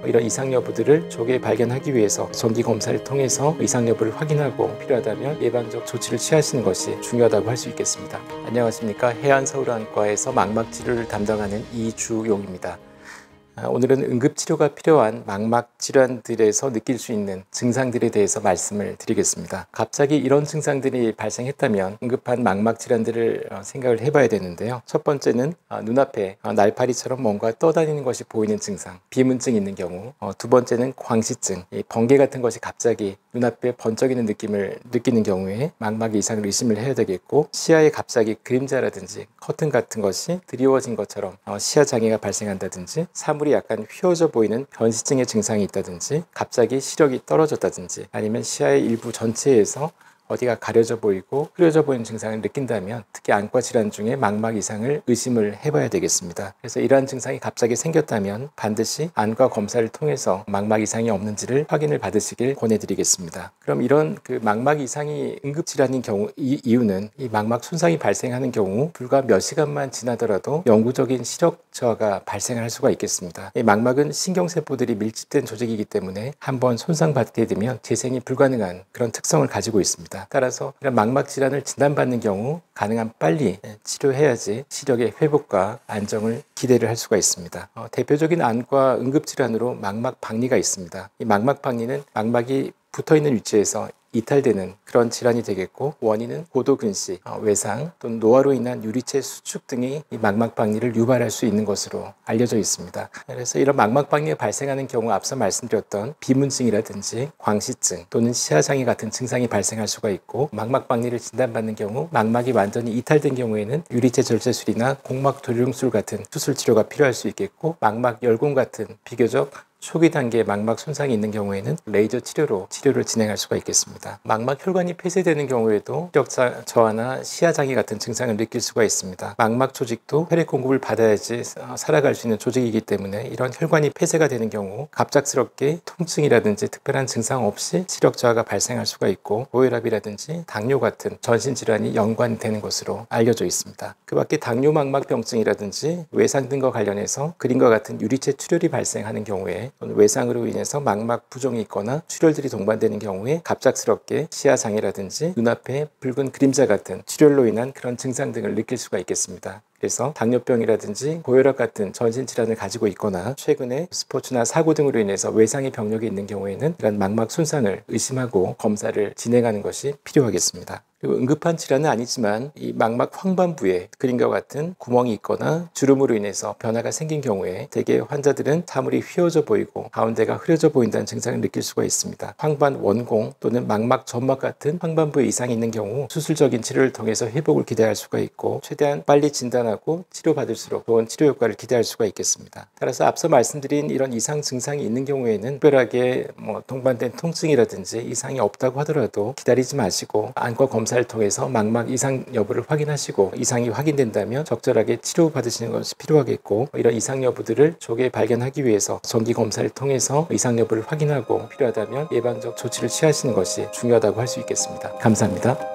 이런 이상 여부들을 조기에 발견하기 위해서 정기 검사를 통해서 이상 여부를 확인하고 필요하다면 예방적 조치를 취하시는 것이 중요하다고 할 수 있겠습니다. 안녕하십니까. 해안서울안과에서 망막 치료를 담당하는 이주용입니다. 오늘은 응급치료가 필요한 망막 질환들에서 느낄 수 있는 증상들에 대해서 말씀을 드리겠습니다. 갑자기 이런 증상들이 발생했다면 응급한 망막 질환들을 생각을 해봐야 되는데요. 첫 번째는 눈앞에 날파리처럼 뭔가 떠다니는 것이 보이는 증상, 비문증이 있는 경우. 두 번째는 광시증, 번개 같은 것이 갑자기 눈앞에 번쩍이는 느낌을 느끼는 경우에 망막 이상을 의심을 해야 되겠고, 시야에 갑자기 그림자라든지 커튼 같은 것이 드리워진 것처럼 시야 장애가 발생한다든지, 사물이 약간 휘어져 보이는 변시증의 증상이 있다든지, 갑자기 시력이 떨어졌다든지, 아니면 시야의 일부 전체에서 어디가 가려져 보이고 흐려져 보이는 증상을 느낀다면 특히 안과 질환 중에 망막 이상을 의심을 해봐야 되겠습니다. 그래서 이러한 증상이 갑자기 생겼다면 반드시 안과 검사를 통해서 망막 이상이 없는지를 확인을 받으시길 권해드리겠습니다. 그럼 이런 망막 이상이 응급질환인 경우, 이유는 이 망막 손상이 발생하는 경우 불과 몇 시간만 지나더라도 영구적인 시력 저하가 발생할 수가 있겠습니다. 이 망막은 신경세포들이 밀집된 조직이기 때문에 한번 손상받게 되면 재생이 불가능한 그런 특성을 가지고 있습니다. 따라서 이런 망막 질환을 진단받는 경우 가능한 빨리 치료해야지 시력의 회복과 안정을 기대를 할 수가 있습니다. 대표적인 안과 응급질환으로 망막 박리가 있습니다. 이 망막 박리는 망막이 붙어있는 위치에서 이탈되는 그런 질환이 되겠고, 원인은 고도 근시, 외상 또는 노화로 인한 유리체 수축 등이 이 망막 박리를 유발할 수 있는 것으로 알려져 있습니다. 그래서 이런 망막 박리가 발생하는 경우 앞서 말씀드렸던 비문증이라든지 광시증 또는 시야장애 같은 증상이 발생할 수가 있고, 망막 박리를 진단받는 경우 망막이 완전히 이탈된 경우에는 유리체 절제술이나 공막 돌림술 같은 수술 치료가 필요할 수 있겠고, 망막 열공 같은 비교적 초기 단계에 망막 손상이 있는 경우에는 레이저 치료로 치료를 진행할 수가 있겠습니다. 망막 혈관이 폐쇄되는 경우에도 시력 저하나 시야 장애 같은 증상을 느낄 수가 있습니다. 망막 조직도 혈액 공급을 받아야지 살아갈 수 있는 조직이기 때문에 이런 혈관이 폐쇄가 되는 경우 갑작스럽게 통증이라든지 특별한 증상 없이 시력 저하가 발생할 수가 있고, 고혈압이라든지 당뇨 같은 전신 질환이 연관되는 것으로 알려져 있습니다. 그 밖에 당뇨 망막병증이라든지 외상 등과 관련해서 그림과 같은 유리체 출혈이 발생하는 경우에 또는 외상으로 인해서 망막 부종이 있거나 출혈들이 동반되는 경우에 갑작스럽게 시야 장애라든지 눈앞에 붉은 그림자 같은 출혈로 인한 그런 증상 등을 느낄 수가 있겠습니다. 그래서 당뇨병이라든지 고혈압 같은 전신 질환을 가지고 있거나 최근에 스포츠나 사고 등으로 인해서 외상의 병력이 있는 경우에는 이런 망막 손상을 의심하고 검사를 진행하는 것이 필요하겠습니다. 그리고 응급한 질환은 아니지만 이 망막 황반부에 그림과 같은 구멍이 있거나 주름으로 인해서 변화가 생긴 경우에 대개 환자들은 사물이 휘어져 보이고 가운데가 흐려져 보인다는 증상을 느낄 수가 있습니다. 황반 원공 또는 망막 점막 같은 황반부에 이상이 있는 경우 수술적인 치료를 통해서 회복을 기대할 수가 있고, 최대한 빨리 진단하고 치료받을수록 좋은 치료 효과를 기대할 수가 있겠습니다. 따라서 앞서 말씀드린 이런 이상 증상이 있는 경우에는 특별하게 동반된 통증이라든지 이상이 없다고 하더라도 기다리지 마시고 안과 검사를 통해서 망막 이상 여부를 확인하시고, 이상이 확인된다면 적절하게 치료받으시는 것이 필요하겠고, 이런 이상 여부들을 조기에 발견하기 위해서 정기 검사를 통해서 이상 여부를 확인하고 필요하다면 예방적 조치를 취하시는 것이 중요하다고 할 수 있겠습니다. 감사합니다.